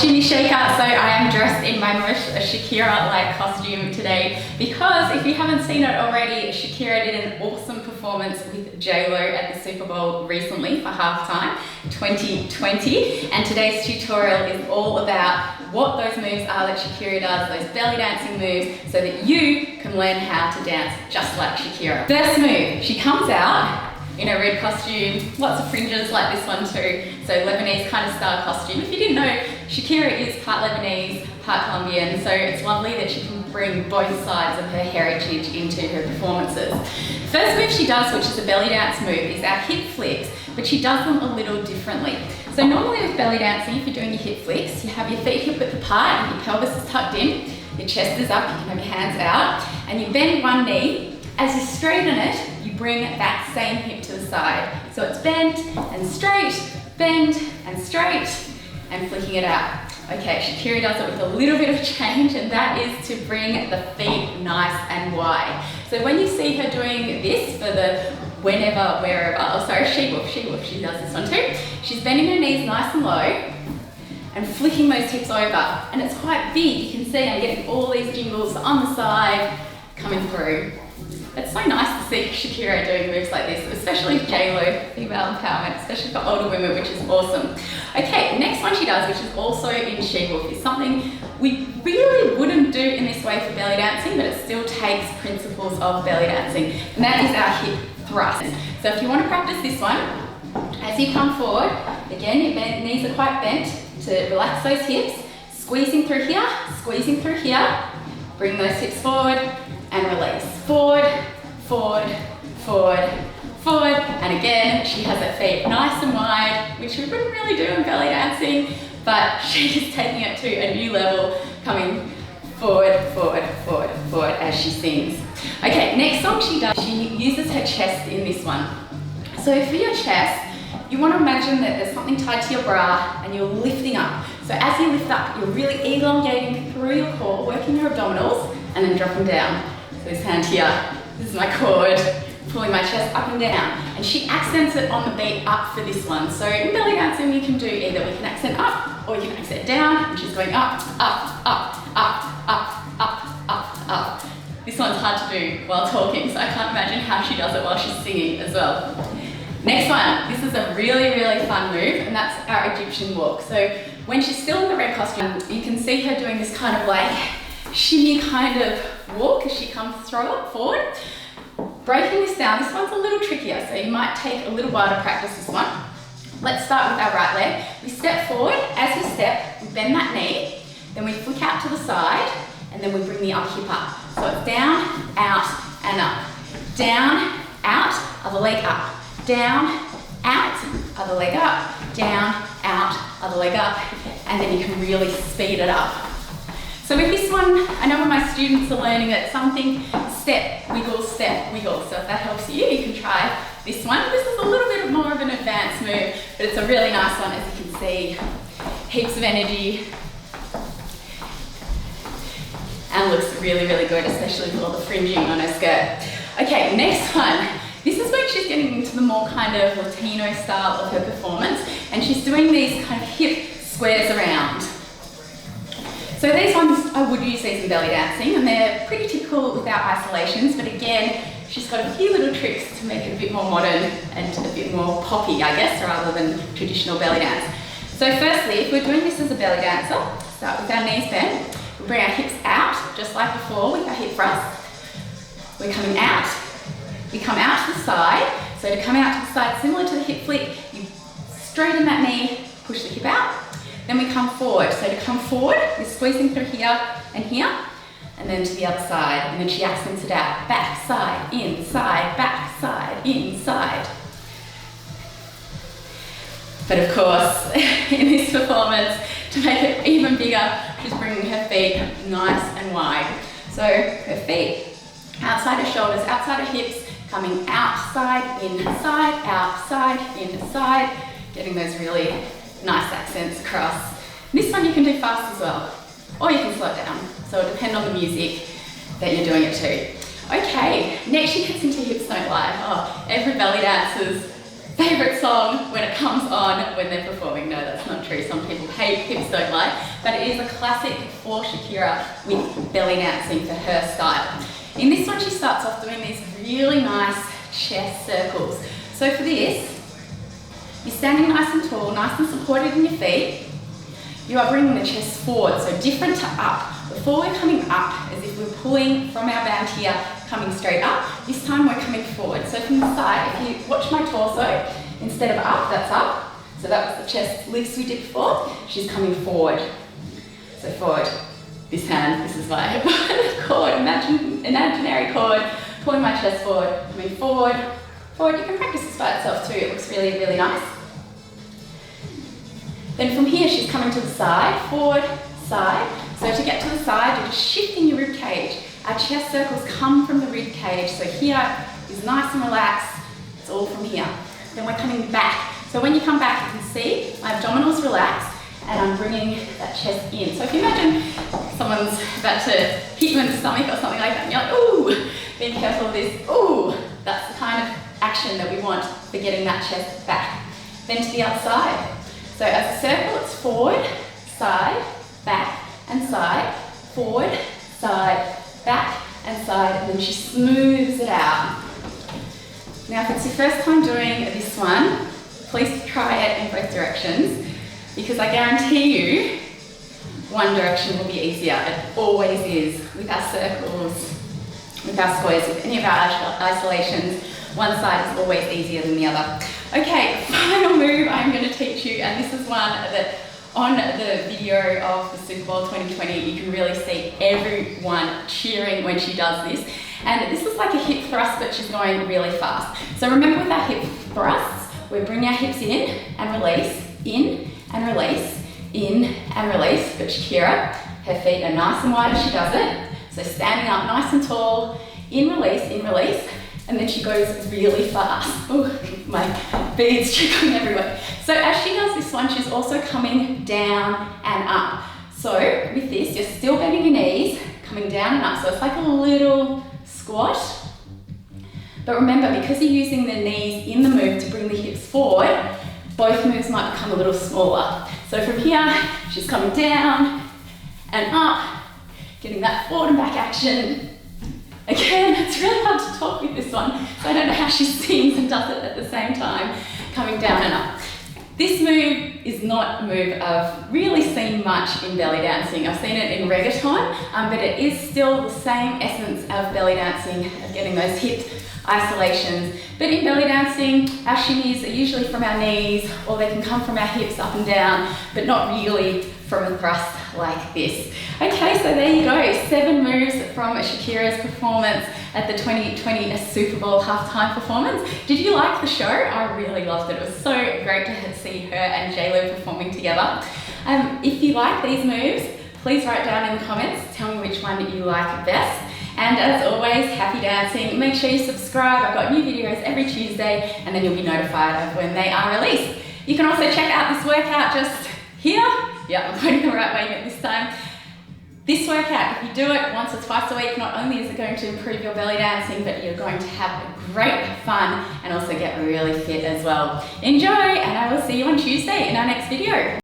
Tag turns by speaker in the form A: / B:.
A: Shimmy Shaker. So I am dressed in my most Shakira-like costume today because if you haven't seen it already, Shakira did an awesome performance with J-Lo at the Super Bowl recently for halftime 2020. And today's tutorial is all about what those moves are that Shakira does, those belly dancing moves, so that you can learn how to dance just like Shakira. First move, she comes out in a red costume, lots of fringes like this one too. So Lebanese kind of style costume. If you didn't know, Shakira is part Lebanese, part Colombian, so it's lovely that she can bring both sides of her heritage into her performances. First move she does, which is a belly dance move, is our hip flicks, but she does them a little differently. So normally with belly dancing, if you're doing your hip flicks, you have your feet hip width apart, your pelvis is tucked in, your chest is up, you can have your hands out, and you bend one knee. As you straighten it, you bring that same hip to the side. So it's bent and straight, bend and straight, and flicking it out. Okay, Shakira does it with a little bit of change, and that is to bring the feet nice and wide. So when you see her doing this for the whenever, wherever, oh sorry, she wolf, she does this one too. She's bending her knees nice and low and flicking those hips over. And it's quite big, you can see I'm getting all these jingles on the side coming through. It's so nice to see Shakira doing moves like this, especially J-Lo, female empowerment, especially for older women, which is awesome. Okay, next one she does, which is also in she-wolf, is something we really wouldn't do in this way for belly dancing, but it still takes principles of belly dancing, and that is our hip thrust. So if you want to practice this one, as you come forward, again, your knees are quite bent to relax those hips, squeezing through here, bring those hips forward, and release. Forward, forward, forward, forward. And again, she has her feet nice and wide, which we wouldn't really do in belly dancing, but she's taking it to a new level, coming forward, forward, forward, forward as she sings. Okay, next song she does, she uses her chest in this one. So for your chest, you want to imagine that there's something tied to your bra and you're lifting up. So as you lift up, you're really elongating through your core, working your abdominals, and then dropping down. So this hand here, this is my cord, pulling my chest up and down. And she accents it on the beat up for this one. So in belly dancing, you can do either we can accent up or you can accent down, and she's going up, up, up, up, up, up, up, up. This one's hard to do while talking, so I can't imagine how she does it while she's singing as well. Next one, this is a really, really fun move, and that's our Egyptian walk. So when she's still in the red costume, you can see her doing this kind of like shimmy kind of walk as she comes forward. Breaking this down, this one's a little trickier, so you might take a little while to practice this one. Let's start with our right leg. We step forward. As we step, we bend that knee, then we flick out to the side, and then we bring the upper hip up. So it's down, out, and up. Down, out, other leg up. Down, out, other leg up. Down, out, other leg up. And then you can really speed it up. So with this one, I know when my students are learning it, something step, wiggle, step, wiggle. So if that helps you, you can try this one. This is a little bit more of an advanced move, but it's a really nice one, as you can see. Heaps of energy. And looks really, really good, especially with all the fringing on her skirt. Okay, next one. This is when she's getting into the more kind of Latino style of her performance, and she's doing these kind of hip squares around. So these ones, I would use these in belly dancing, and they're pretty typical without isolations, but again, she's got a few little tricks to make it a bit more modern and a bit more poppy, I guess, rather than traditional belly dance. So firstly, if we're doing this as a belly dancer, start with our knees bent, we bring our hips out, just like before with our hip thrust. We're coming out, we come out to the side. So to come out to the side, similar to the hip flick, you straighten that knee, push the hip out. Then we come forward. So to come forward, we're squeezing through here, and then to the other side. And then she accents it out. Back, side, inside, back, side, inside. But of course, in this performance, to make it even bigger, she's bringing her feet nice and wide. So her feet outside her shoulders, outside her hips, coming outside, inside, inside, getting those really nice accents across. This one you can do fast as well, or you can slow it down. So it'll depend on the music that you're doing it to. Okay, next she gets into Hips Don't Lie. Oh, every belly dancer's favourite song when it comes on when they're performing. No, that's not true. Some people hate Hips Don't Lie. but it is a classic for Shakira with belly dancing for her style. In this one, she starts off doing these really nice chest circles. So for this, you're standing nice and tall, nice and supported in your feet. You are bringing the chest forward, so different to up. Before we're coming up, as if we're pulling from our band here, coming straight up. This time we're coming forward. So from the side, if you watch my torso, instead of up, that's up. So that was the chest lifts we did before. She's coming forward. So forward. This hand, this is my cord, imaginary cord, pulling my chest forward, coming forward, forward. You can practice this by itself too. It looks really, really nice. Then from here, she's coming to the side, forward, side. So to get to the side, you're just shifting your rib cage. Our chest circles come from the rib cage. So here is nice and relaxed. It's all from here. Then we're coming back. So when you come back, you can see my abdominals relax and I'm bringing that chest in. So if you imagine someone's about to hit you in the stomach or something like that, and you're like, ooh, being careful of this, ooh, that's the kind of action that we want for getting that chest back. Then to the outside. So as a circle, it's forward, side, back, and side, forward, side, back, and side, and then she smooths it out. Now, if it's your first time doing this one, please try it in both directions, because I guarantee you, one direction will be easier. It always is. With our circles, with our squares, with any of our isolations, one side is always easier than the other. Okay, final move I'm going to teach you, and this is one that on the video of the Super Bowl 2020, you can really see everyone cheering when she does this. And this is like a hip thrust, but she's going really fast. So remember with our hip thrusts, we bring our hips in and release, in and release, in and release. But Shakira, her feet are nice and wide as she does it. So standing up nice and tall, in, release, and then she goes really fast. Oh, my beads trickling everywhere. So as she does this one, she's also coming down and up. So with this, you're still bending your knees, coming down and up. So it's like a little squat. But remember, because you're using the knees in the move to bring the hips forward, both moves might become a little smaller. So from here, she's coming down and up, getting that forward and back action. Again, it's really hard to talk with this one, so I don't know how she sings and does it at the same time, coming down and up. This move is not a move I've really seen much in belly dancing. I've seen it in reggaeton, but it is still the same essence of belly dancing, of getting those hip isolations. But in belly dancing, our shimmies are usually from our knees, or they can come from our hips up and down, but not really from a thrust like this. Okay, so there you go, 7 moves from Shakira's performance at the 2020 Super Bowl halftime performance. Did you like the show? I really loved it. It was so great to see her and J-Lo performing together. If you like these moves, please write down in the comments, tell me which one you like best. And as always, happy dancing. Make sure you subscribe. I've got new videos every Tuesday, and then you'll be notified of when they are released. You can also check out this workout just here. Yeah, I'm pointing the right way this time. This workout, if you do it once or twice a week, not only is it going to improve your belly dancing, but you're going to have great fun and also get really fit as well. Enjoy, and I will see you on Tuesday in our next video.